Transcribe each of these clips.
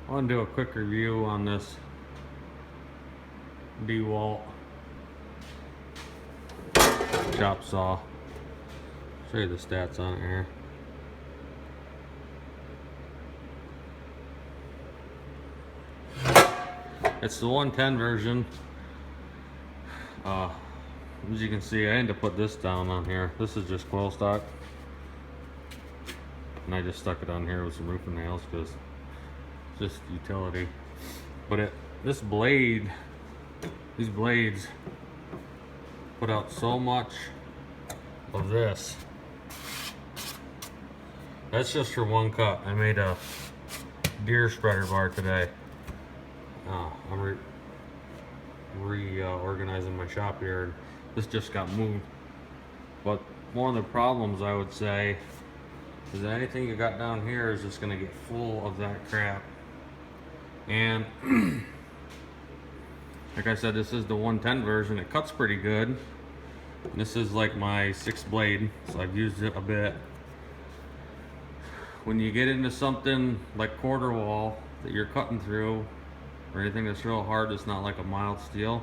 I want to do a quick review on this Dewalt chop saw. Show you the stats on it here. It's the 110 version. As you can see, I had to put this down on here. This is just coil stock, and I just stuck it on here with some roofing nails because it's just utility. But this blade, these blades put out so much of this. That's just for one cut. I made a deer spreader bar today. I'm reorganizing my shop here, and this just got moved. But one of the problems, I would say, is that anything you got down here is just going to get full of that crap. And like I said, this is the 110 version. It cuts pretty good. This is like my 6th blade, so I've used it a bit. When you get into something like quarter wall that you're cutting through, or anything that's real hard, it's not like a mild steel,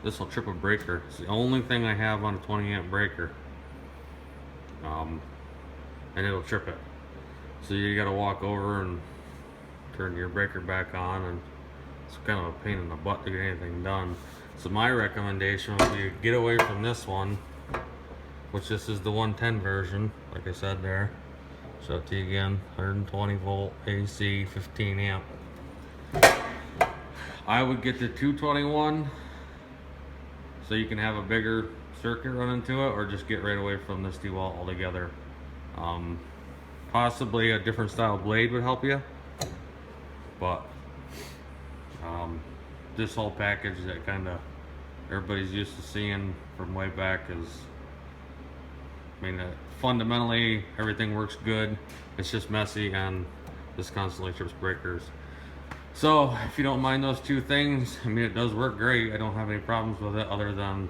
this will trip a breaker. It's the only thing I have on a 20 amp breaker, and it'll trip it. So you gotta walk over and turn your breaker back on, and it's kind of a pain in the butt to get anything done. So my recommendation would be get away from this one, which this is the 110 version, like I said there. Show it to you again, 120 volt AC, 15 amp. I would get the 221 so you can have a bigger circuit run into it, or just get right away from this Dewalt altogether. Possibly a different style blade would help you, but this whole package that kind of everybody's used to seeing from way back is, I mean, fundamentally everything works good. It's just messy, and this constantly trips breakers. So if you don't mind those two things, I mean, it does work great. I don't have any problems with it other than,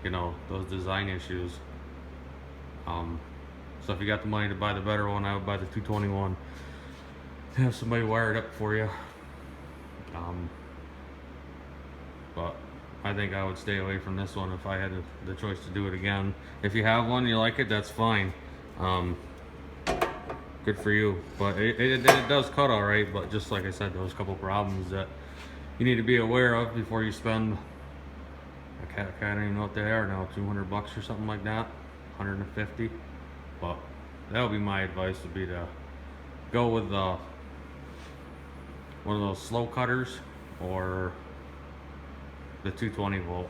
you know, those design issues. So if you got the money to buy the better one, I would buy the 221. Have somebody wire it up for you. But I think I would stay away from this one if I had the choice to do it again. If you have one, you like it, that's fine. Good for you. But it does cut all right, but just like I said, there was a couple problems that you need to be aware of before you spend, I don't even know what they are now, 200 bucks or something like that, 150. But that would be my advice, would be to go with one of those slow cutters or the 220 volt.